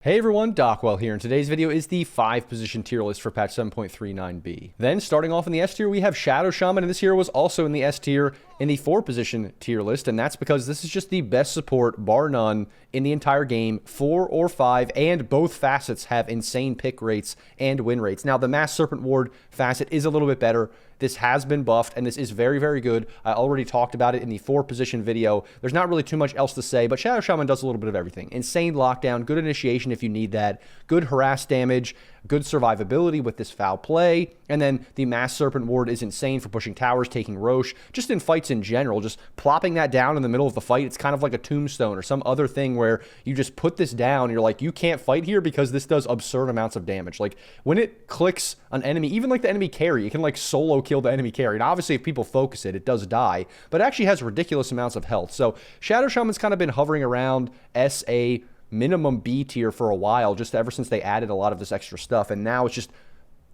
Hey everyone, Dockwell here, and today's video is the 5-position tier list for patch 7.39b. Then, starting off in the S tier, we have Shadow Shaman, and this hero was also in the S tier in the 4-position tier list, and that's because this is just the best support, bar none, in the entire game, 4 or 5, and both facets have insane pick rates and win rates. Now, the Mass Serpent Ward facet is a little bit better. This has been buffed, and this is very, very good. I already talked about it in the 4-position video. There's not really too much else to say, but Shadow Shaman does a little bit of everything. Insane lockdown, good initiation if you need that, good harass damage, good survivability with this foul play, and then the Mass Serpent Ward is insane for pushing towers, taking Roche, just in fights in general, just plopping that down in the middle of the fight. It's kind of like a tombstone or some other thing where you just put this down and you're like, you can't fight here because this does absurd amounts of damage. Like, when it clicks an enemy, even like the enemy carry, it can like solo kill the enemy carry. And obviously, if people focus it, it does die, but it actually has ridiculous amounts of health. So Shadow Shaman's kind of been hovering around SA minimum B tier for a while, just ever since they added a lot of this extra stuff, and now it's just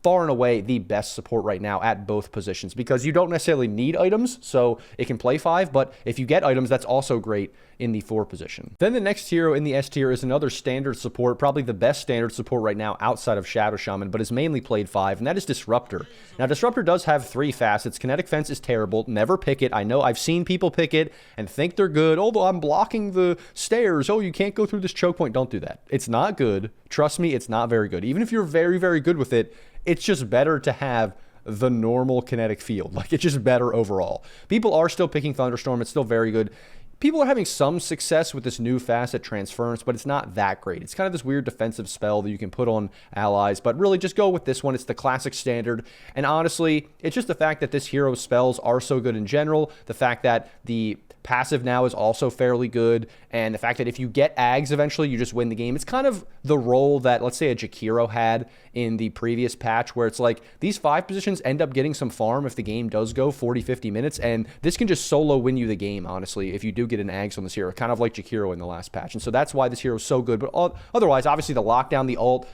far and away the best support right now at both positions, because you don't necessarily need items, so it can play 5, but if you get items, that's also great in the 4 position. Then the next hero in the S tier is another standard support, probably the best standard support right now outside of Shadow Shaman, but is mainly played 5, and that is Disruptor. Now, Disruptor does have 3 facets. Kinetic Fence is terrible. Never pick it. I know I've seen people pick it and think they're good. Oh, I'm blocking the stairs. Oh, you can't go through this choke point. Don't do that. It's not good. Trust me, it's not very good. Even if you're very, very good with it, it's just better to have the normal kinetic field. Like, it's just better overall. People are still picking Thunderstorm. It's still very good. People are having some success with this new facet Transference, but it's not that great. It's kind of this weird defensive spell that you can put on allies, but really just go with this one. It's the classic standard, and honestly, it's just the fact that this hero's spells are so good in general, the fact that the passive now is also fairly good, and the fact that if you get Ags eventually, you just win the game. It's kind of the role that, let's say, a Jakiro had in the previous patch, where it's like, these 5 positions end up getting some farm if the game does go 40-50 minutes, and this can just solo win you the game, honestly, if you do get an Ags on this hero, kind of like Jakiro in the last patch. And so that's why this hero is so good. But otherwise, obviously, the lockdown, the ult,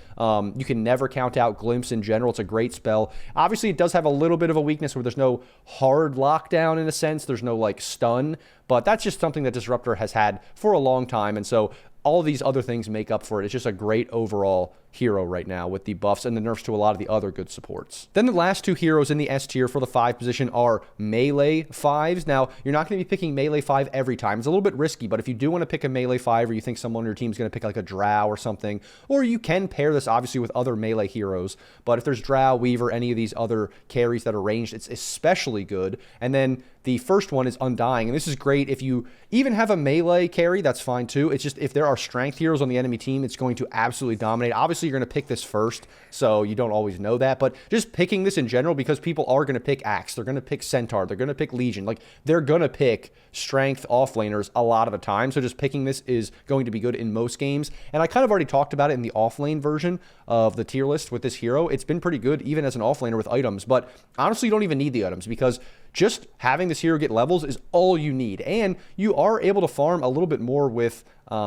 you can never count out Glimpse in general. It's a great spell. Obviously, it does have a little bit of a weakness where there's no hard lockdown in a sense. There's no, like, stun. But that's just something that Disruptor has had for a long time. And so all these other things make up for it. It's just a great overall hero right now with the buffs and the nerfs to a lot of the other good supports. Then the last 2 heroes in the S tier for the 5 position are melee 5s. Now, you're not going to be picking melee 5 every time. It's a little bit risky, but if you do want to pick a melee 5, or you think someone on your team is going to pick like a Drow or something, or you can pair this obviously with other melee heroes, but if there's Drow, Weaver, any of these other carries that are ranged, it's especially good. And then the first one is Undying, and this is great if you even have a melee carry, that's fine too. It's just if there are strength heroes on the enemy team, it's going to absolutely dominate. Obviously, you're going to pick this first, so you don't always know that, but just picking this in general, because people are going to pick Axe, they're going to pick Centaur, they're going to pick Legion, like, they're going to pick strength offlaners a lot of the time, so just picking this is going to be good in most games. And I kind of already talked about it in the offlane version of the tier list with this hero. It's been pretty good even as an offlaner with items, but honestly, you don't even need the items, because just having this hero get levels is all you need. And you are able to farm a little bit more with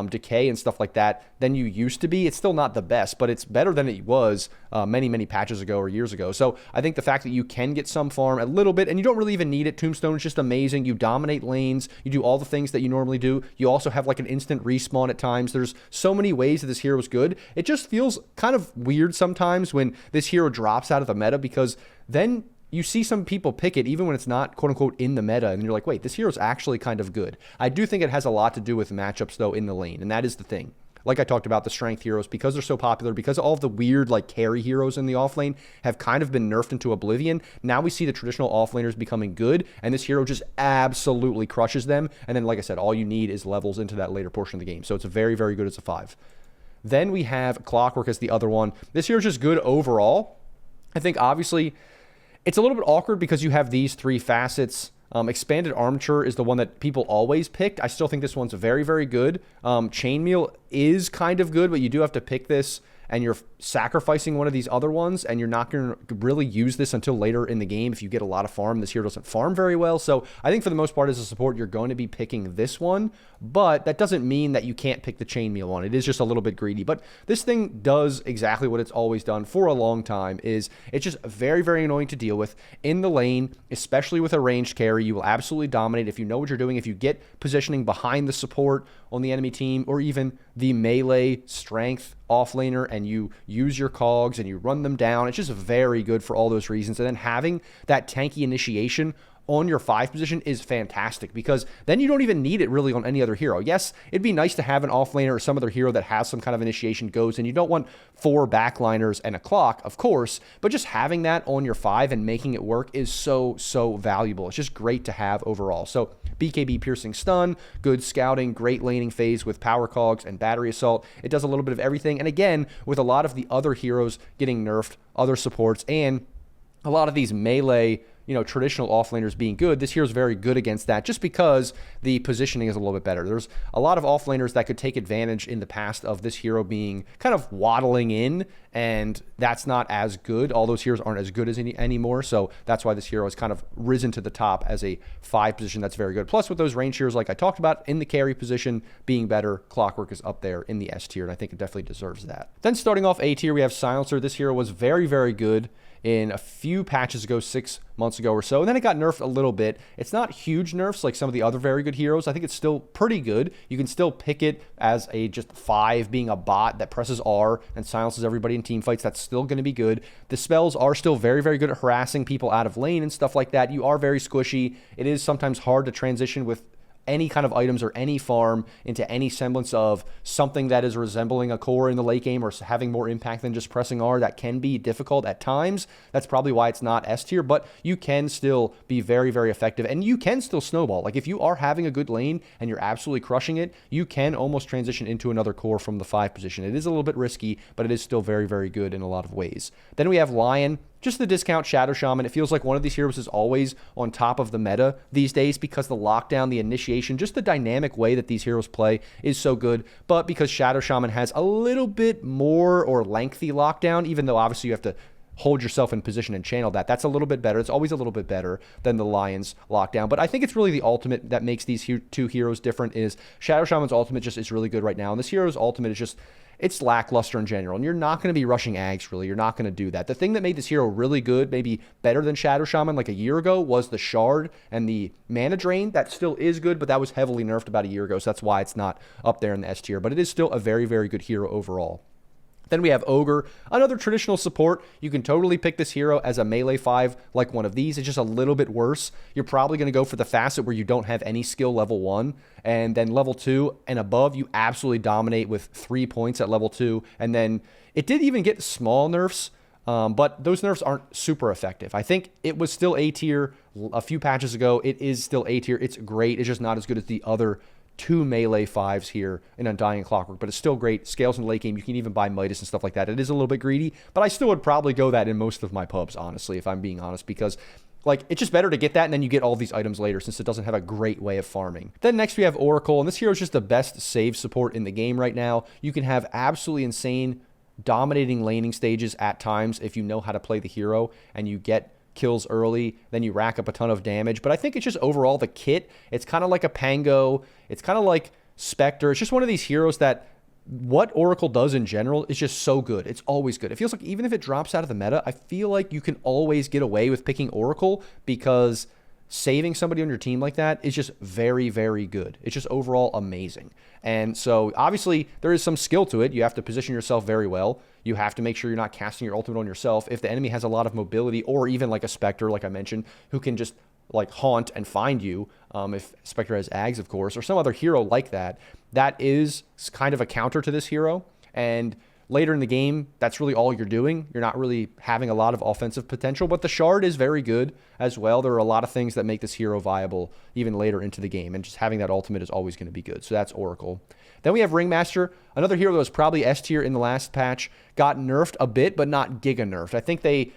decay and stuff like that than you used to be. It's still not the best, but it's better than it was many, many patches ago or years ago. So I think the fact that you can get some farm a little bit, and you don't really even need it. Tombstone is just amazing. You dominate lanes. You do all the things that you normally do. You also have like an instant respawn at times. There's so many ways that this hero is good. It just feels kind of weird sometimes when this hero drops out of the meta, because then you see some people pick it even when it's not quote-unquote in the meta, and you're like, wait, this hero's actually kind of good. I do think it has a lot to do with matchups, though, in the lane, and that is the thing. Like I talked about, the strength heroes, because they're so popular, because all of the weird, like, carry heroes in the offlane have kind of been nerfed into oblivion. Now we see the traditional offlaners becoming good, and this hero just absolutely crushes them. And then, like I said, all you need is levels into that later portion of the game. So it's very, very good as a 5. Then we have Clockwork as the other one. This hero's just good overall. I think, obviously, it's a little bit awkward because you have these 3 facets. Expanded Armature is the one that people always picked. I still think this one's very, very good. Chainmail is kind of good, but you do have to pick this, and you're sacrificing one of these other ones, and you're not going to really use this until later in the game if you get a lot of farm. This hero doesn't farm very well, so I think for the most part as a support, you're going to be picking this one, but that doesn't mean that you can't pick the Chainmail one. It is just a little bit greedy, but this thing does exactly what it's always done for a long time. It's just very, very annoying to deal with in the lane, especially with a ranged carry. You will absolutely dominate if you know what you're doing. If you get positioning behind the support on the enemy team, or even the the melee strength offlaner and you use your cogs and you run them down. It's just very good for all those reasons. And then having that tanky initiation on your 5 position is fantastic, because then you don't even need it really on any other hero. Yes, it'd be nice to have an offlaner or some other hero that has some kind of initiation goes, and you don't want 4 backliners and a clock, of course, but just having that on your 5 and making it work is so valuable. It's just great to have overall. So BKB piercing stun, good scouting, great laning phase with power cogs and battery assault. It does a little bit of everything. And again, with a lot of the other heroes getting nerfed, other supports, and a lot of these melee, traditional offlaners being good, this hero's very good against that, just because the positioning is a little bit better. There's a lot of offlaners that could take advantage in the past of this hero being kind of waddling in, and that's not as good. All those heroes aren't as good as anymore, so that's why this hero has kind of risen to the top as a 5 position that's very good. Plus, with those range heroes like I talked about in the carry position being better, Clockwork is up there in the S tier, and I think it definitely deserves that. Then starting off A tier, we have Silencer. This hero was very good in a few patches ago, 6 months ago or so, and then it got nerfed a little bit. It's not huge nerfs like some of the other very good heroes. I think it's still pretty good. You can still pick it as a just 5 being a bot that presses R and silences everybody in team fights. That's still going to be good. The spells are still very good at harassing people out of lane and stuff like that. You are very squishy. It is sometimes hard to transition with any kind of items or any farm into any semblance of something that is resembling a core in the late game or having more impact than just pressing R. That can be difficult at times. That's probably why it's not S tier, but you can still be very effective, and you can still snowball. Like if you are having a good lane and you're absolutely crushing it, you can almost transition into another core from the 5 position. It is a little bit risky, but it is still very good in a lot of ways. Then we have Lion. Just the discount Shadow Shaman. It feels like one of these heroes is always on top of the meta these days because the lockdown, the initiation, just the dynamic way that these heroes play is so good. But because Shadow Shaman has a little bit more or lengthy lockdown, even though obviously you have to hold yourself in position and channel that, that's a little bit better. It's always a little bit better than the Lion's lockdown. But I think it's really the ultimate that makes these 2 heroes different. Is Shadow Shaman's ultimate just is really good right now, and this hero's ultimate is just, it's lackluster in general, and you're not going to be rushing Ags, really. You're not going to do that. The thing that made this hero really good, maybe better than Shadow Shaman like a year ago, was the Shard and the Mana Drain. That still is good, but that was heavily nerfed about a year ago, so that's why it's not up there in the S tier. But it is still a very good hero overall. Then we have Ogre, another traditional support. You can totally pick this hero as a melee 5 like one of these. It's just a little bit worse. You're probably going to go for the facet where you don't have any skill level 1, and then level 2 and above, you absolutely dominate with 3 points at level 2. And then it did even get small nerfs, but those nerfs aren't super effective. I think it was still A tier a few patches ago. It is still A tier. It's great. It's just not as good as the other 2 melee 5s here in Undying Clockwork, but it's still great. Scales in the late game. You can even buy Midas and stuff like that. It is a little bit greedy, but I still would probably go that in most of my pubs, honestly, if I'm being honest, because like it's just better to get that and then you get all these items later since it doesn't have a great way of farming. Then next we have Oracle, and this hero is just the best save support in the game right now. You can have absolutely insane dominating laning stages at times if you know how to play the hero and you get kills early, then you rack up a ton of damage. But I think it's just overall the kit, it's kind of like a Pango, it's kind of like Spectre. It's just one of these heroes that what Oracle does in general is just so good. It's always good. It feels like even if it drops out of the meta, I feel like you can always get away with picking Oracle because saving somebody on your team like that is just very good. It's just overall amazing. And so obviously there is some skill to it. You have to position yourself very well. You have to make sure you're not casting your ultimate on yourself. If the enemy has a lot of mobility, or even like a Spectre, like I mentioned, who can just like haunt and find you, if Spectre has Ags, of course, or some other hero like that, that is kind of a counter to this hero. And later in the game, that's really all you're doing. You're not really having a lot of offensive potential, but the Shard is very good as well. There are a lot of things that make this hero viable even later into the game, and just having that ultimate is always going to be good. So that's Oracle. Then we have Ringmaster, another hero that was probably S tier in the last patch, got nerfed a bit, but not giga nerfed. I think they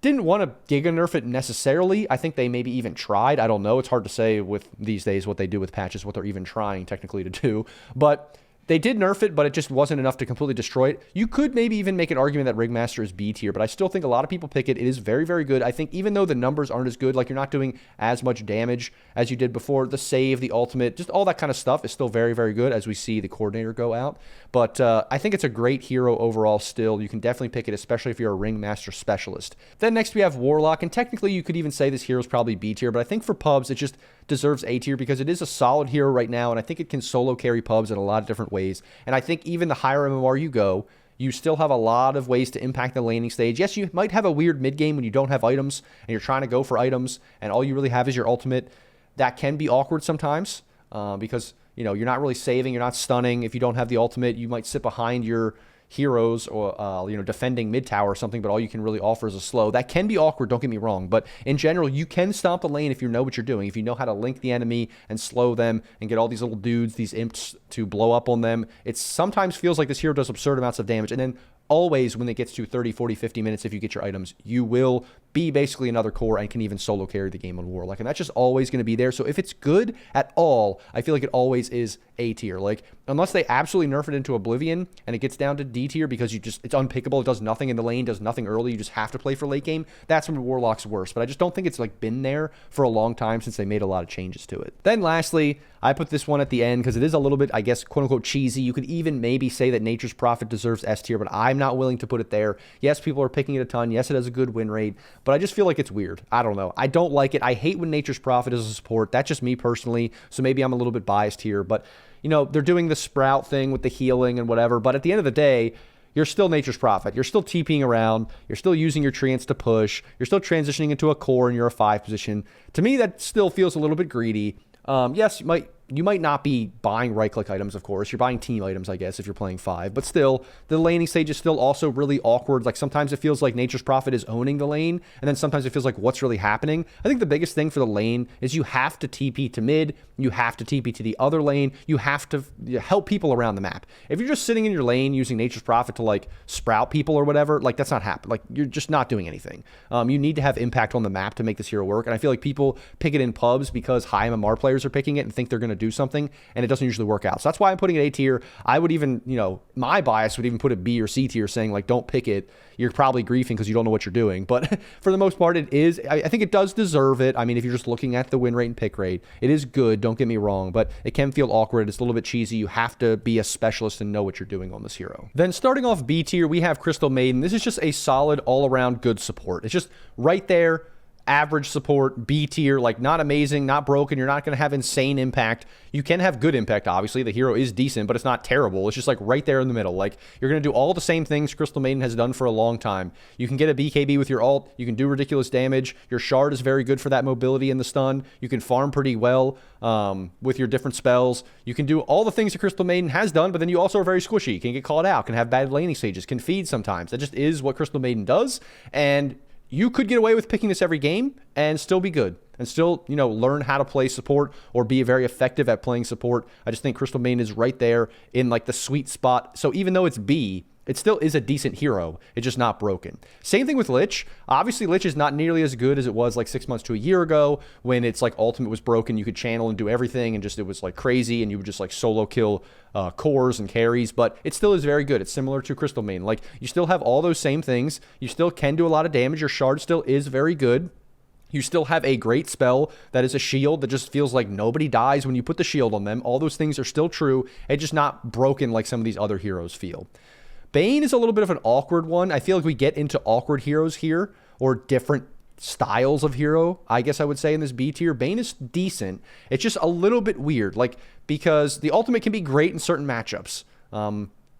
didn't want to giga nerf it necessarily. I think they maybe even tried. I don't know. It's hard to say with these days what they do with patches, what they're even trying technically to do. But they did nerf it, but it just wasn't enough to completely destroy it. You could maybe even make an argument that Ringmaster is B tier, but I still think a lot of people pick it. It is very good. I think even though the numbers aren't as good, like you're not doing as much damage as you did before, the save, the ultimate, just all that kind of stuff is still very good as we see the coordinator go out. But I think it's a great hero overall still. You can definitely pick it, especially if you're a Ringmaster specialist. Then next we have Warlock, and technically you could even say this hero is probably B tier, but I think for pubs, it's just deserves A tier because it is a solid hero right now, and I think it can solo carry pubs in a lot of different ways. And I think even the higher MMR you go, you still have a lot of ways to impact the laning stage. Yes, you might have a weird mid game when you don't have items and you're trying to go for items and all you really have is your ultimate. That can be awkward sometimes because, you know, you're not really saving, you're not stunning. If you don't have the ultimate, you might sit behind your heroes or, you know, defending mid tower or something, but all you can really offer is a slow. That can be awkward, don't get me wrong, but in general, you can stomp the lane if you know what you're doing, if you know how to link the enemy and slow them and get all these little dudes, these imps to blow up on them. It sometimes feels like this hero does absurd amounts of damage, and then always when it gets to 30, 40, 50 minutes, if you get your items, you will be basically another core and can even solo carry the game on Warlock. And that's just always going to be there. So if it's good at all, I feel like it always is A tier. Like, unless they absolutely nerf it into Oblivion and it gets down to D tier because it's unpickable, it does nothing in the lane, does nothing early, you just have to play for late game, that's when Warlock's worse. But I just don't think it's like been there for a long time since they made a lot of changes to it. Then lastly, I put this one at the end because it is a little bit, I guess, quote unquote cheesy. You could even maybe say that Nature's Prophet deserves S tier, but I'm not willing to put it there. Yes, people are picking it a ton. Yes, it has a good win rate, but I just feel like it's weird. I don't know. I don't like it. I hate when Nature's Prophet is a support. That's just me personally, so maybe I'm a little bit biased here, but you know, they're doing the sprout thing with the healing and whatever, but at the end of the day, you're still Nature's Prophet. You're still TPing around. You're still using your treants to push. You're still transitioning into a core and you're a 5 position. To me, that still feels a little bit greedy. Yes, you might not be buying right-click items, of course. You're buying team items, I guess, if you're playing 5. But still, the laning stage is still also really awkward. Like, sometimes it feels like Nature's Prophet is owning the lane, and then sometimes it feels like what's really happening. I think the biggest thing for the lane is you have to TP to mid, you have to TP to the other lane, you have to help people around the map. If you're just sitting in your lane using Nature's Prophet to, like, sprout people or whatever, like, that's not happening. Like, you're just not doing anything. You need to have impact on the map to make this hero work, and I feel like people pick it in pubs because high MMR players are picking it and think they're going to do something, and it doesn't usually work out. So that's why I'm putting it A tier. I would even, you know, my bias would even put it B or C tier, saying like, don't pick it. You're probably griefing because you don't know what you're doing. But for the most part, it is, I think it does deserve it. I mean, if you're just looking at the win rate and pick rate, it is good. Don't get me wrong, but it can feel awkward. It's a little bit cheesy. You have to be a specialist and know what you're doing on this hero. Then starting off B tier, we have Crystal Maiden. This is just a solid all-around good support. It's just right there. Average support, B tier, like not amazing, not broken. You're not going to have insane impact. You can have good impact, obviously. The hero is decent, but it's not terrible. It's just like right there in the middle. Like, you're going to do all the same things Crystal Maiden has done for a long time. You can get a BKB with your ult. You can do ridiculous damage. Your shard is very good for that mobility and the stun. You can farm pretty well with your different spells. You can do all the things that Crystal Maiden has done, but then you also are very squishy. You can get called out, can have bad laning stages, can feed sometimes. That just is what Crystal Maiden does, and you could get away with picking this every game and still be good and still, you know, learn how to play support or be very effective at playing support. I just think Crystal Maiden is right there in like the sweet spot. So even though it's B, it still is a decent hero. It's just not broken. Same thing with Lich. Obviously, Lich is not nearly as good as it was like 6 months to a year ago when it's like ultimate was broken. You could channel and do everything and just it was like crazy and you would just like solo kill cores and carries, but it still is very good. It's similar to Crystal Maiden. Like, you still have all those same things. You still can do a lot of damage. Your shard still is very good. You still have a great spell that is a shield that just feels like nobody dies when you put the shield on them. All those things are still true. It's just not broken like some of these other heroes feel. Bane is a little bit of an awkward one. I feel like we get into awkward heroes here, or different styles of hero, I guess I would say, in this B tier. Bane is decent. It's just a little bit weird, like, because the ultimate can be great in certain matchups.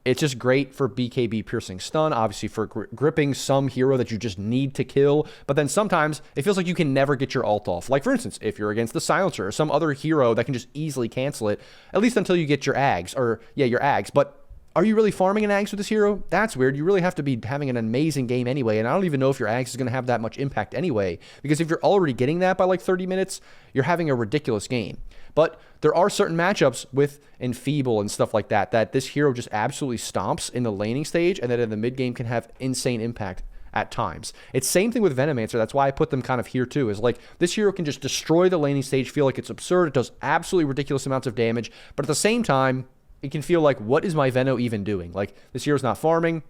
It's just great for BKB piercing stun, obviously for gripping some hero that you just need to kill, but then sometimes it feels like you can never get your ult off. Like, for instance, if you're against the Silencer or some other hero that can just easily cancel it, at least until you get your Ags, or yeah, your Ags, but are you really farming an Ags with this hero? That's weird. You really have to be having an amazing game anyway, and I don't even know if your Ags is going to have that much impact anyway, because if you're already getting that by like 30 minutes, you're having a ridiculous game. But there are certain matchups with Enfeeble and stuff like that, that this hero just absolutely stomps in the laning stage, and that in the mid game can have insane impact at times. It's same thing with Venomancer. That's why I put them kind of here too, is like, this hero can just destroy the laning stage, feel like it's absurd. It does absolutely ridiculous amounts of damage, but at the same time, it can feel like, what is my Veno even doing? Like, this hero's not farming.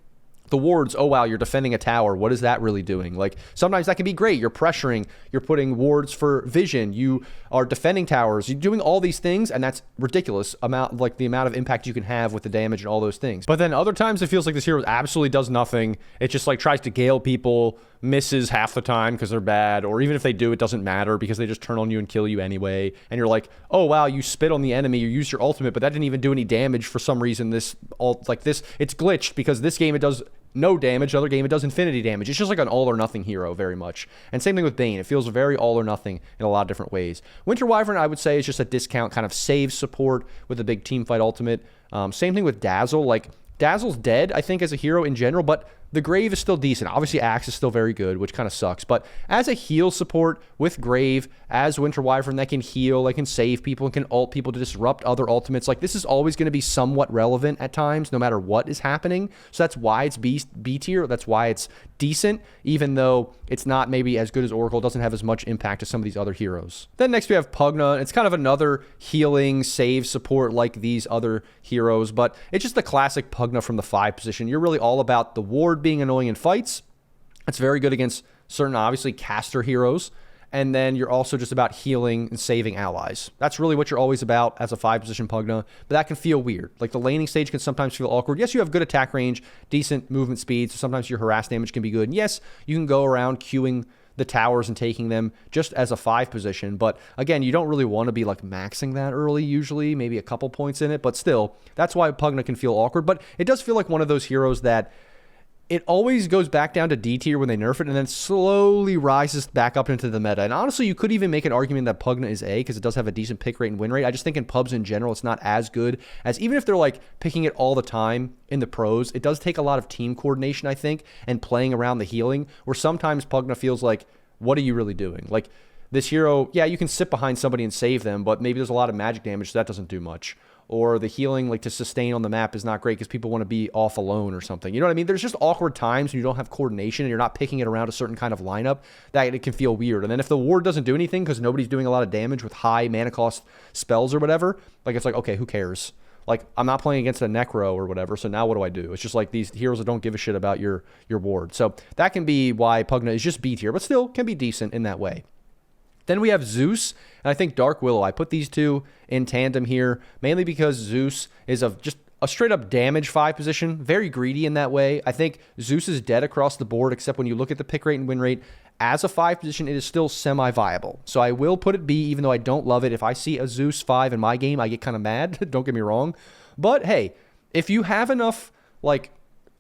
The wards, oh wow, you're defending a tower. What is that really doing? Like, sometimes that can be great. You're pressuring, you're putting wards for vision, you are defending towers, you're doing all these things, and that's ridiculous amount, like the amount of impact you can have with the damage and all those things. But then other times it feels like this hero absolutely does nothing. It just like tries to gale people, misses half the time because they're bad, or even if they do, it doesn't matter because they just turn on you and kill you anyway. And you're like, oh wow, you spit on the enemy, you used your ultimate, but that didn't even do any damage for some reason. This it's glitched because this game it does no damage, the other game it does infinity damage. It's just like an all or nothing hero very much. And same thing with Bane. It feels very all or nothing in a lot of different ways. Winter Wyvern, I would say, is just a discount kind of save support with a big team fight ultimate. Same thing with Dazzle. Like, Dazzle's dead, I think, as a hero in general, but the Grave is still decent. Obviously, Axe is still very good, which kind of sucks. But as a heal support with Grave, as Winter Wyvern that can heal, that can save people, and can ult people to disrupt other ultimates, like, this is always going to be somewhat relevant at times, no matter what is happening. So that's why it's B tier. That's why it's decent, even though it's not maybe as good as Oracle, doesn't have as much impact as some of these other heroes. Then next we have Pugna. It's kind of another healing, save support like these other heroes, but it's just the classic Pugna from the 5 position. You're really all about the ward being annoying in fights. It's very good against certain, obviously, caster heroes. And then you're also just about healing and saving allies. That's really what you're always about as a 5-position Pugna, but that can feel weird. Like, the laning stage can sometimes feel awkward. Yes, you have good attack range, decent movement speed, so sometimes your harass damage can be good. And yes, you can go around queuing the towers and taking them just as a 5 position, but again, you don't really want to be like maxing that early usually, maybe a couple points in it, but still, that's why Pugna can feel awkward. But it does feel like one of those heroes that it always goes back down to D tier when they nerf it and then slowly rises back up into the meta. And honestly, you could even make an argument that Pugna is A because it does have a decent pick rate and win rate. I just think in pubs in general, it's not as good as, even if they're like picking it all the time in the pros, it does take a lot of team coordination, I think, and playing around the healing, where sometimes Pugna feels like, what are you really doing? Like, this hero, yeah, you can sit behind somebody and save them, but maybe there's a lot of magic damage, so that doesn't do much. Or the healing, like, to sustain on the map is not great because people want to be off alone or something. You know what I mean? There's just awkward times when you don't have coordination and you're not picking it around a certain kind of lineup that it can feel weird. And then if the ward doesn't do anything because nobody's doing a lot of damage with high mana cost spells or whatever, like, it's like, okay, who cares? Like, I'm not playing against a Necro or whatever, so now what do I do? It's just like these heroes that don't give a shit about your ward. So that can be why Pugna is just B tier, but still can be decent in that way. Then we have Zeus, and I think Dark Willow. I put these two in tandem here, mainly because Zeus is just a straight-up damage 5 position, very greedy in that way. I think Zeus is dead across the board, except when you look at the pick rate and win rate. As a 5 position, it is still semi-viable. So I will put it B, even though I don't love it. If I see a Zeus 5 in my game, I get kind of mad. Don't get me wrong. But hey, if you have enough, like,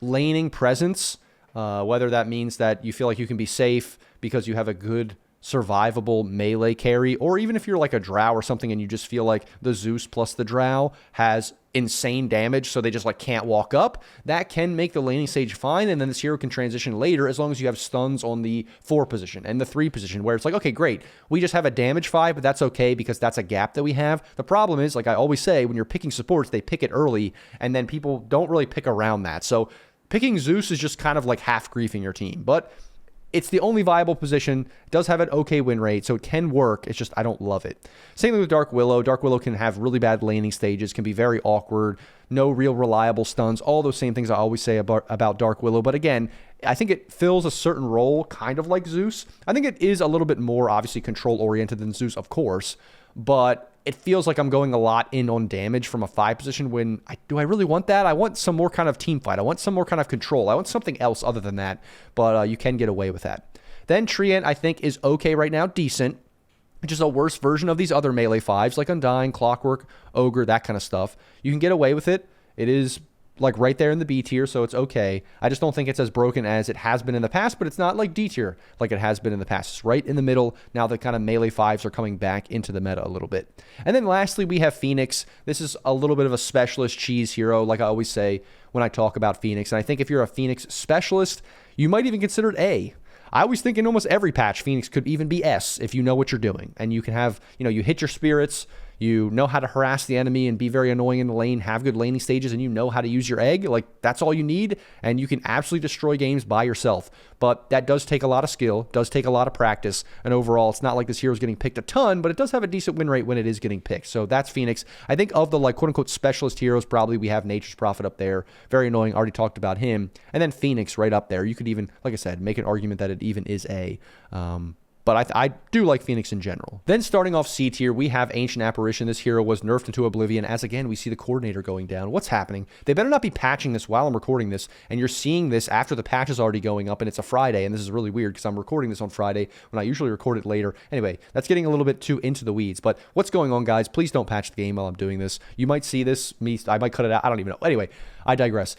laning presence, whether that means that you feel like you can be safe because you have a good survivable melee carry, or even if you're like a drow or something and you just feel like the Zeus plus the drow has insane damage so they just like can't walk up, that can make the laning stage fine, and then this hero can transition later as long as you have stuns on the 4 position and the 3 position, where it's like, okay, great, we just have a damage 5, but that's okay because that's a gap that we have. The problem is, like I always say, when you're picking supports, they pick it early and then people don't really pick around that. So picking Zeus is just kind of like half griefing your team, but it's the only viable position. It does have an okay win rate, so it can work. It's just I don't love it. Same thing with Dark Willow. Dark Willow can have really bad laning stages, can be very awkward, no real reliable stuns, all those same things I always say about Dark Willow. But again, I think it fills a certain role kind of like Zeus. I think it is a little bit more obviously control-oriented than Zeus, of course, but it feels like I'm going a lot in on damage from a 5 position when do I really want that? I want some more kind of team fight. I want some more kind of control. I want something else other than that, but you can get away with that. Then Treant, I think, is okay right now, decent, which is a worse version of these other melee 5s like Undying, Clockwork, Ogre, that kind of stuff. You can get away with it. It is like right there in the B tier, so it's okay. I just don't think it's as broken as it has been in the past, but it's not like D tier like it has been in the past. It's right in the middle. Now the kind of melee 5s are coming back into the meta a little bit. And then lastly, we have Phoenix. This is a little bit of a specialist cheese hero, like I always say when I talk about Phoenix. And I think if you're a Phoenix specialist, you might even consider it A. I always think in almost every patch, Phoenix could even be S if you know what you're doing. And you can have, you know, you hit your spirits, you know how to harass the enemy and be very annoying in the lane, have good laning stages, and you know how to use your egg, like that's all you need, and you can absolutely destroy games by yourself. But that does take a lot of skill, does take a lot of practice, and overall, it's not like this hero is getting picked a ton, but it does have a decent win rate when it is getting picked. So that's Phoenix. I think of the like quote-unquote specialist heroes, probably we have Nature's Prophet up there. Very annoying, already talked about him. And then Phoenix right up there. You could even, like I said, make an argument that it even is A. But I do like Phoenix in general. Then starting off C tier, we have Ancient Apparition. This hero was nerfed into oblivion as, again, we see the coordinator going down. What's happening? They better not be patching this while I'm recording this, and you're seeing this after the patch is already going up, and it's a Friday, and this is really weird because I'm recording this on Friday when I usually record it later. Anyway, that's getting a little bit too into the weeds, but what's going on, guys? Please don't patch the game while I'm doing this. You might see this, I might cut it out. I don't even know. Anyway, I digress.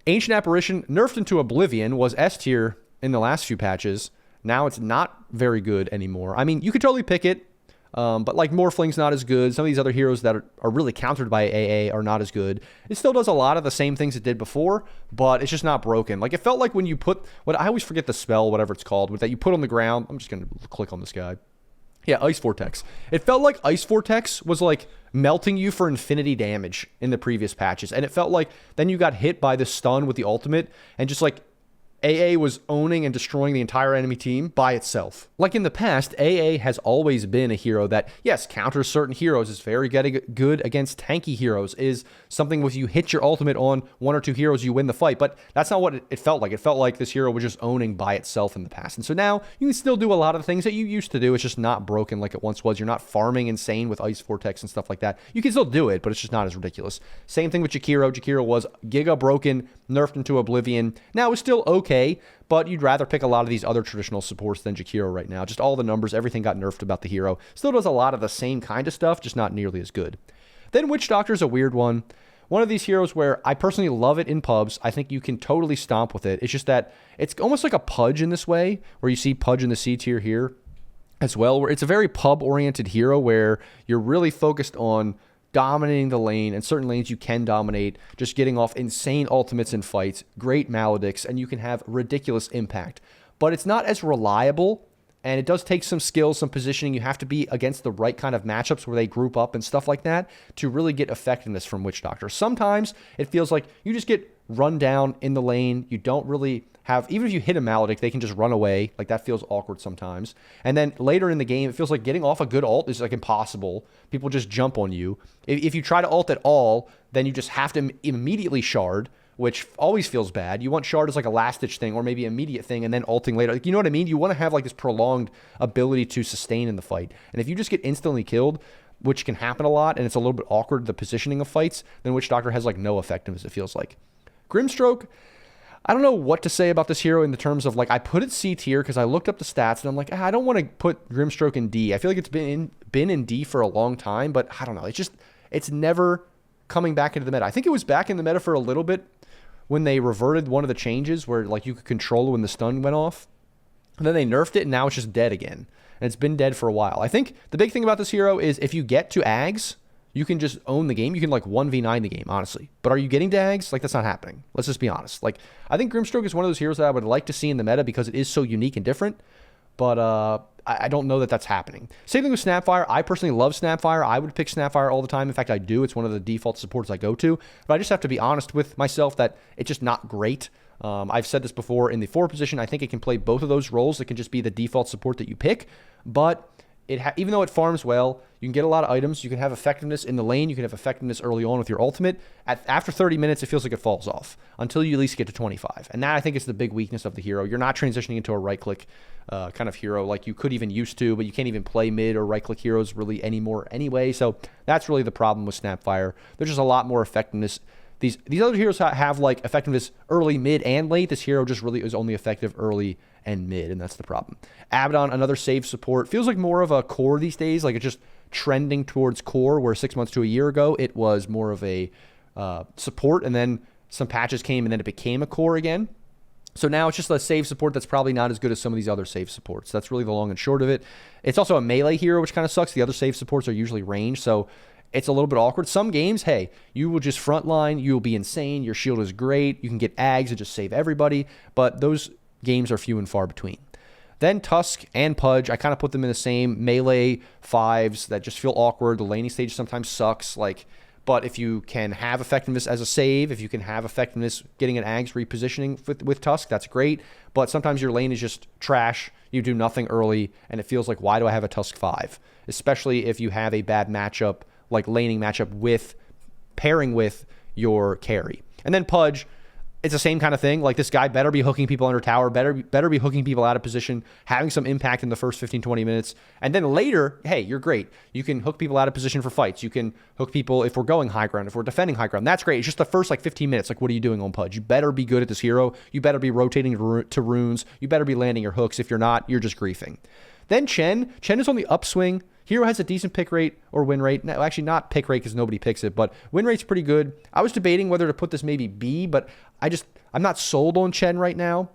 Ancient Apparition, nerfed into oblivion, was S tier in the last few patches. Now it's not very good anymore. I mean, you could totally pick it, but like Morphling's not as good. Some of these other heroes that are really countered by AA are not as good. It still does a lot of the same things it did before, but it's just not broken. Like it felt like when you put, I always forget the spell, whatever it's called, that you put on the ground. I'm just going to click on this guy. Yeah, Ice Vortex. It felt like Ice Vortex was like melting you for infinity damage in the previous patches. And it felt like then you got hit by the stun with the ultimate and just like AA was owning and destroying the entire enemy team by itself. Like in the past, AA has always been a hero that, yes, counters certain heroes, is very good against tanky heroes, is something with you hit your ultimate on one or two heroes, you win the fight. But that's not what it felt like. It felt like this hero was just owning by itself in the past. And so now you can still do a lot of the things that you used to do. It's just not broken like it once was. You're not farming insane with Ice Vortex and stuff like that. You can still do it, but it's just not as ridiculous. Same thing with Jakiro. Jakiro was giga broken, nerfed into oblivion. Now it's still okay, but you'd rather pick a lot of these other traditional supports than Jakiro right now. Just all the numbers, everything got nerfed about the hero. Still does a lot of the same kind of stuff, just not nearly as good. Then Witch Doctor's a weird one. One of these heroes where I personally love it in pubs. I think you can totally stomp with it. It's just that it's almost like a Pudge in this way, where you see Pudge in the C tier here as well, where it's a very pub-oriented hero where you're really focused on dominating the lane, and certain lanes you can dominate, just getting off insane ultimates in fights, great maledicts, and you can have ridiculous impact. But it's not as reliable, and it does take some skill, some positioning. You have to be against the right kind of matchups where they group up and stuff like that to really get effectiveness from Witch Doctor. Sometimes it feels like you just get run down in the lane. You don't really have, even if you hit a Maledict, they can just run away. Like that feels awkward sometimes. And then later in the game, it feels like getting off a good ult is like impossible. People just jump on you. If you try to ult at all, then you just have to immediately shard, which always feels bad. You want shard as like a last-ditch thing or maybe immediate thing and then ulting later. Like, you know what I mean? You want to have like this prolonged ability to sustain in the fight. And if you just get instantly killed, which can happen a lot, and it's a little bit awkward, the positioning of fights, then Witch Doctor has like no effectiveness, it feels like. Grimstroke, I don't know what to say about this hero in the terms of, like, I put it C tier because I looked up the stats, and I'm like, I don't want to put Grimstroke in D. I feel like it's been in D for a long time, but I don't know. It's never coming back into the meta. I think it was back in the meta for a little bit when they reverted one of the changes where, like, you could control when the stun went off. And then they nerfed it, and now it's just dead again. And it's been dead for a while. I think the big thing about this hero is if you get to Ags, you can just own the game. You can like 1v9 the game, honestly. But are you getting to Ags? Like, that's not happening. Let's just be honest. Like, I think Grimstroke is one of those heroes that I would like to see in the meta because it is so unique and different. But I don't know that that's happening. Same thing with Snapfire. I personally love Snapfire. I would pick Snapfire all the time. In fact, I do. It's one of the default supports I go to. But I just have to be honest with myself that it's just not great. I've said this before in the 4 position. I think it can play both of those roles. It can just be the default support that you pick. But even though it farms well, you can get a lot of items. You can have effectiveness in the lane. You can have effectiveness early on with your ultimate. After 30 minutes, it feels like it falls off until you at least get to 25. And that, I think, is the big weakness of the hero. You're not transitioning into a right-click kind of hero like you could even used to, but you can't even play mid or right-click heroes really anymore anyway. So that's really the problem with Snapfire. There's just a lot more effectiveness. These other heroes have like effectiveness early, mid, and late. This hero just really is only effective early and mid, and that's the problem. Abaddon, another save support. Feels like more of a core these days. Like, it's just trending towards core, where 6 months to a year ago, it was more of a support, and then some patches came, and then it became a core again. So now it's just a save support that's probably not as good as some of these other save supports. That's really the long and short of it. It's also a melee hero, which kind of sucks. The other save supports are usually range, so it's a little bit awkward. Some games, hey, you will just frontline, you will be insane, your shield is great, you can get Ags and just save everybody, but those games are few and far between. Then Tusk and Pudge, I kind of put them in the same melee 5s that just feel awkward. The laning stage sometimes sucks. But if you can have effectiveness as a save, if you can have effectiveness getting an Ags repositioning with Tusk, that's great. But sometimes your lane is just trash. You do nothing early, and it feels like, why do I have a Tusk 5? Especially if you have a bad matchup, like laning matchup with pairing with your carry. And then Pudge, it's the same kind of thing. Like, this guy better be hooking people under tower, better be hooking people out of position, having some impact in the first 15, 20 minutes. And then later, hey, you're great. You can hook people out of position for fights. You can hook people if we're going high ground, if we're defending high ground. That's great. It's just the first, 15 minutes. Like, what are you doing on Pudge? You better be good at this hero. You better be rotating to runes. You better be landing your hooks. If you're not, you're just griefing. Then Chen. Chen is on the upswing. Hero has a decent pick rate or win rate. No, actually not pick rate because nobody picks it, but win rate's pretty good. I was debating whether to put this maybe B, but I'm not sold on Chen right now.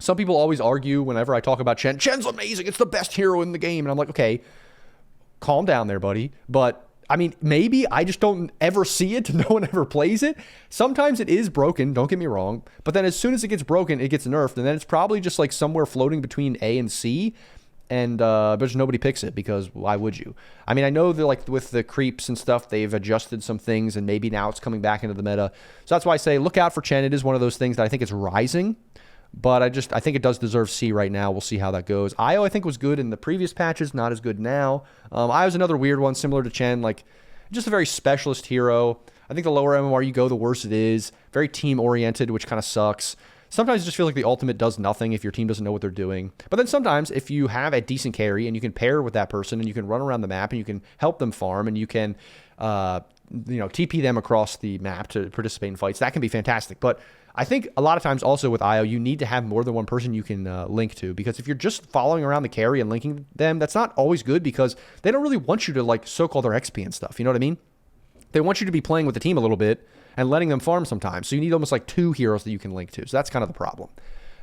Some people always argue whenever I talk about Chen. Chen's amazing. It's the best hero in the game. And I'm like, okay, calm down there, buddy. But I mean, maybe I just don't ever see it. No one ever plays it. Sometimes it is broken. Don't get me wrong. But then as soon as it gets broken, it gets nerfed. And then it's probably just somewhere floating between A and C. And but nobody picks it because why would you? I mean, I know that with the creeps and stuff, they've adjusted some things and maybe now it's coming back into the meta. So that's why I say look out for Chen. It is one of those things that I think it's rising, but I think it does deserve C right now. We'll see how that goes. Io I think was good in the previous patches, not as good now. Io's another weird one, similar to Chen, just a very specialist hero. I think the lower MMR you go, the worse it is. Very team oriented, which kind of sucks. Sometimes it just feels like the ultimate does nothing if your team doesn't know what they're doing. But then sometimes if you have a decent carry and you can pair with that person and you can run around the map and you can help them farm and you can, TP them across the map to participate in fights, that can be fantastic. But I think a lot of times also with IO, you need to have more than one person you can link to, because if you're just following around the carry and linking them, that's not always good because they don't really want you to soak all their XP and stuff. You know what I mean? They want you to be playing with the team a little bit and letting them farm sometimes. So you need almost 2 heroes that you can link to. So that's kind of the problem.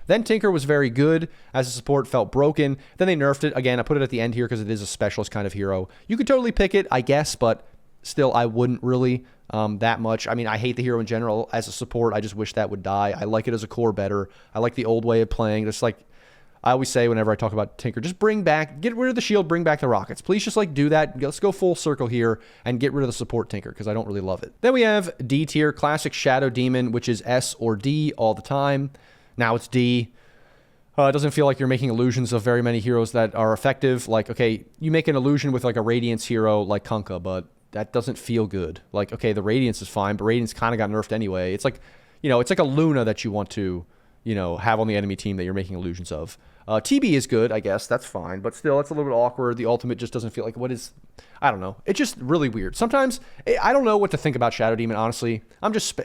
Then Tinker was very good as a support, felt broken. Then they nerfed it. Again, I put it at the end here because it is a specialist kind of hero. You could totally pick it, I guess, but still I wouldn't really that much. I mean, I hate the hero in general. As a support, I just wish that would die. I like it as a core better. I like the old way of playing. Just I always say whenever I talk about Tinker, just get rid of the shield, bring back the rockets. Please just do that. Let's go full circle here and get rid of the support Tinker because I don't really love it. Then we have D tier, classic Shadow Demon, which is S or D all the time. Now it's D. It doesn't feel like you're making illusions of very many heroes that are effective. Okay, you make an illusion with a Radiance hero like Kunkka, but that doesn't feel good. Okay, the Radiance is fine, but Radiance kind of got nerfed anyway. It's it's like a Luna that you want to have on the enemy team that you're making illusions of. TB is good, I guess. That's fine. But still, it's a little bit awkward. The ultimate just doesn't feel I don't know. It's just really weird. Sometimes, I don't know what to think about Shadow Demon, honestly. I'm just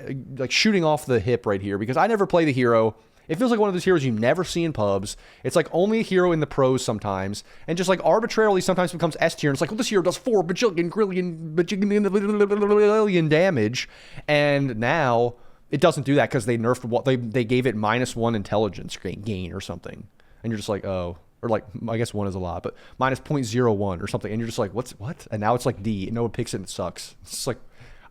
shooting off the hip right here because I never play the hero. It feels like one of those heroes you never see in pubs. It's only a hero in the pros sometimes. And just arbitrarily sometimes becomes S tier. And it's this hero does 4 bajillion damage. And now it doesn't do that because they nerfed what they gave it -1 intelligence gain or something. And you're just oh, or I guess 1 is a lot, but minus 0.01 or something. And you're just what? And now it's D. And no one picks it and it sucks. It's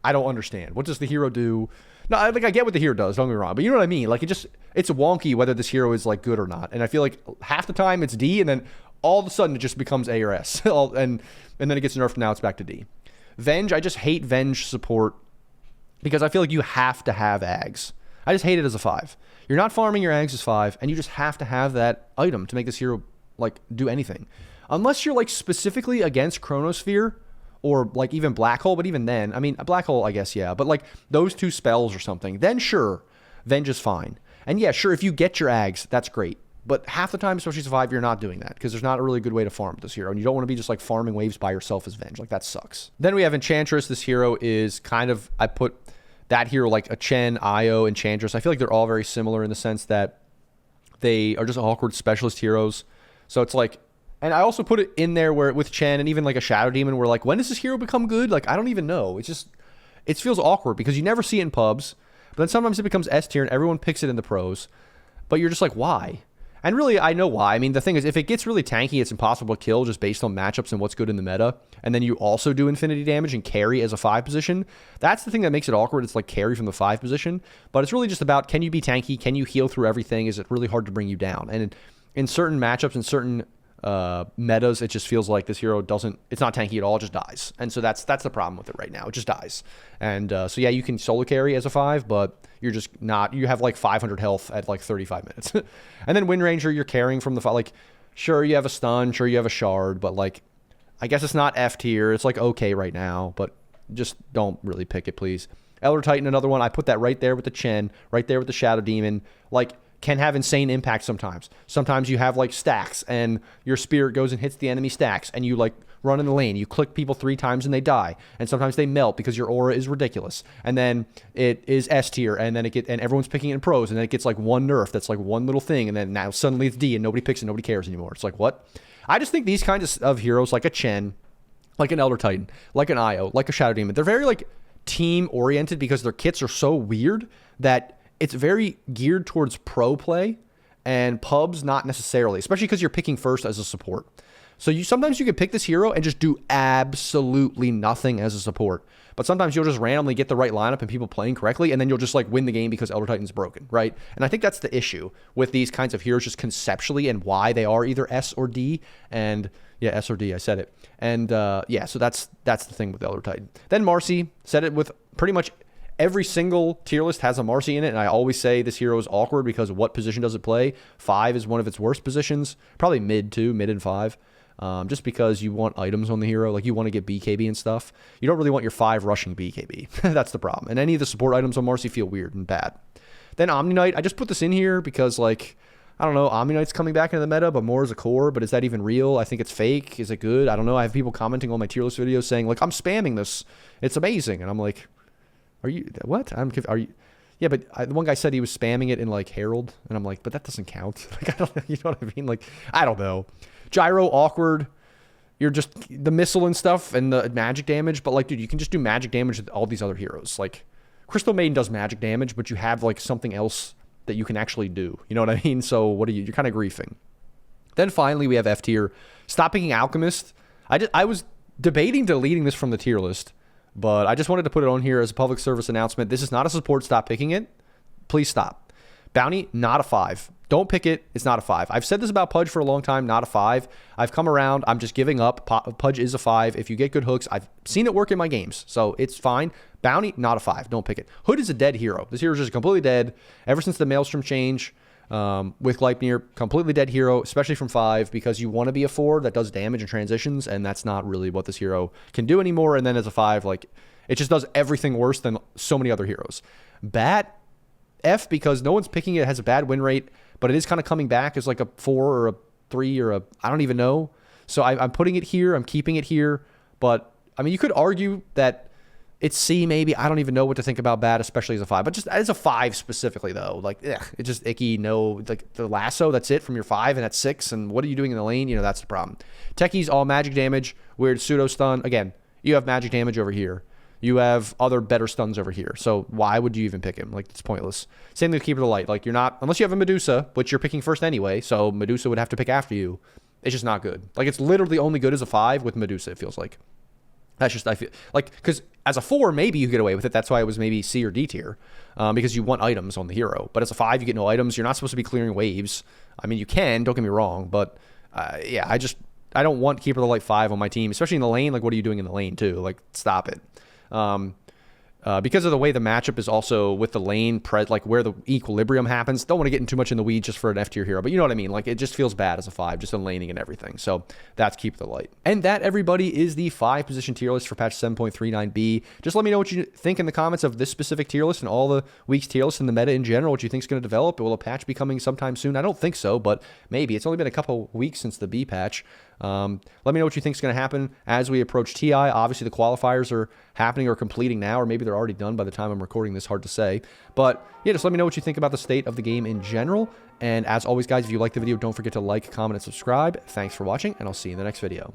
I don't understand. What does the hero do? No, I get what the hero does, don't get me wrong. But you know what I mean? It's wonky whether this hero is good or not. And I feel half the time it's D, and then all of a sudden it just becomes A or S. and then it gets nerfed, and now it's back to D. Venge, I just hate Venge support because I feel you have to have Ags. I just hate it as a 5. You're not farming your Ags as 5, and you just have to have that item to make this hero, do anything. Unless you're, specifically against Chronosphere or, even Black Hole, but even then, I mean, Black Hole, I guess, yeah. But, those 2 spells or something, then sure, Venge is fine. And, yeah, sure, if you get your Ags, that's great. But half the time, especially as a 5, you're not doing that because there's not a really good way to farm this hero. And you don't want to be just, farming waves by yourself as Venge. That sucks. Then we have Enchantress. This hero is I put that hero a Chen, Io, Enchantress. I feel they're all very similar in the sense that they are just awkward specialist heroes. So it's and I also put it in there where with Chen and even a Shadow Demon where when does this hero become good? I don't even know. It feels awkward because you never see it in pubs, but then sometimes it becomes S tier and everyone picks it in the pros. But you're just why? And really, I know why. I mean, the thing is, if it gets really tanky, it's impossible to kill just based on matchups and what's good in the meta. And then you also do infinity damage and carry as a 5 position. That's the thing that makes it awkward. It's carry from the 5 position. But it's really just about, can you be tanky? Can you heal through everything? Is it really hard to bring you down? And in certain matchups and certain metas, it just feels like this hero it's not tanky at all, it just dies. And so that's the problem with it right now. It just dies. And so yeah, you can solo carry as a 5, but you're just not, you have like 500 health at like 35 minutes. And then Wind Ranger, you're carrying from the 5, like, sure, you have a stun, sure, you have a shard, but like, I guess it's not F tier. It's like okay right now, but just don't really pick it, please. Elder Titan, another one. I put that right there with the Chen, right there with the Shadow Demon. Like, can have insane impact sometimes. Sometimes you have like stacks and your spirit goes and hits the enemy stacks and you like run in the lane. You click people 3 times and they die. And sometimes they melt because your aura is ridiculous. And then it is S tier and then and everyone's picking it in pros and then it gets like one nerf that's like one little thing and then now suddenly it's D and nobody picks it, nobody cares anymore. It's like, what? I just think these kinds of heroes like a Chen, like an Elder Titan, like an Io, like a Shadow Demon, they're very like team oriented because their kits are so weird that it's very geared towards pro play and pubs not necessarily, especially because you're picking first as a support. So sometimes you can pick this hero and just do absolutely nothing as a support. But sometimes you'll just randomly get the right lineup and people playing correctly, and then you'll just like win the game because Elder Titan's broken, right? And I think that's the issue with these kinds of heroes just conceptually and why they are either S or D. And yeah, S or D, I said it. And yeah, so that's the thing with Elder Titan. Then Marcy, said it with pretty much every single tier list has a Marcy in it, and I always say this hero is awkward because what position does it play? 5 is one of its worst positions. Probably mid too, mid and 5. Just because you want items on the hero, like you want to get BKB and stuff. You don't really want your 5 rushing BKB. That's the problem. And any of the support items on Marcy feel weird and bad. Then Omni Knight, I just put this in here because like, I don't know, Omni Knight's coming back into the meta, but more as a core, but is that even real? I think it's fake. Is it good? I don't know. I have people commenting on my tier list videos saying like, I'm spamming this. It's amazing. And I'm like, are you, what? Are you, yeah, but the one guy said he was spamming it in like Herald, and I'm like, but that doesn't count. Like, I don't, you know what I mean? Like, I don't know. Gyro, awkward. You're just the missile and stuff and the magic damage, but like, dude, you can just do magic damage with all these other heroes. Like, Crystal Maiden does magic damage, but you have like something else that you can actually do. You know what I mean? So what are you? You're kind of griefing. Then finally, we have F tier. Stop picking Alchemist. I was debating deleting this from the tier list, but I just wanted to put it on here as a public service announcement. This is not a support. Stop picking it. Please stop. Bounty, not a 5. Don't pick it. It's not a 5. I've said this about Pudge for a long time, not a 5. I've come around. I'm just giving up. Pudge is a 5. If you get good hooks, I've seen it work in my games, so it's fine. Bounty, not a 5. Don't pick it. Hood is a dead hero. This hero is just completely dead. Ever since the Maelstrom change with Gleipnir, completely dead hero, especially from 5, because you want to be a 4 that does damage and transitions, and that's not really what this hero can do anymore. And then as a 5, like, it just does everything worse than so many other heroes. Bat, F, because no one's picking it. It has a bad win rate, but it is kind of coming back as like a 4 or a 3 or a, I don't even know. So I'm putting it here. I'm keeping it here. But, I mean, you could argue that it's C maybe. I don't even know what to think about Bat, especially as a 5. But just as a 5 specifically, though, like, it's just icky. No, like the lasso, that's it from your 5, and that's 6. And what are you doing in the lane? You know, that's the problem. Techies, all magic damage. Weird pseudo stun. Again, you have magic damage over here. You have other better stuns over here. So why would you even pick him? Like, it's pointless. Same thing with Keeper of the Light. Like, you're not, unless you have a Medusa, which you're picking first anyway, so Medusa would have to pick after you. It's just not good. Like, it's literally only good as a 5 with Medusa, it feels like. That's just, I feel like, because as a 4, maybe you get away with it. That's why it was maybe C or D tier, because you want items on the hero. But as a 5, you get no items. You're not supposed to be clearing waves. I mean, you can, don't get me wrong, but yeah, I don't want Keeper of the Light 5 on my team, especially in the lane. Like, what are you doing in the lane, too? Like, stop it. Because of the way the matchup is also with the lane, like where the equilibrium happens. Don't want to get in too much in the weeds just for an F tier hero, but you know what I mean? Like, it just feels bad as a 5, just in laning and everything. So that's Keep the Light. And that, everybody, is the 5 position tier list for patch 7.39b. Just let me know what you think in the comments of this specific tier list and all the week's tier lists in the meta in general, what you think is going to develop. Will a patch be coming sometime soon? I don't think so, but maybe. It's only been a couple weeks since the B patch. Let me know what you think is going to happen as we approach TI. Obviously, the qualifiers are happening or completing now, or maybe they're already done by the time I'm recording this. Hard to say. But yeah, just let me know what you think about the state of the game in general. And as always, guys, if you like the video, don't forget to like, comment, and subscribe. Thanks for watching, and I'll see you in the next video.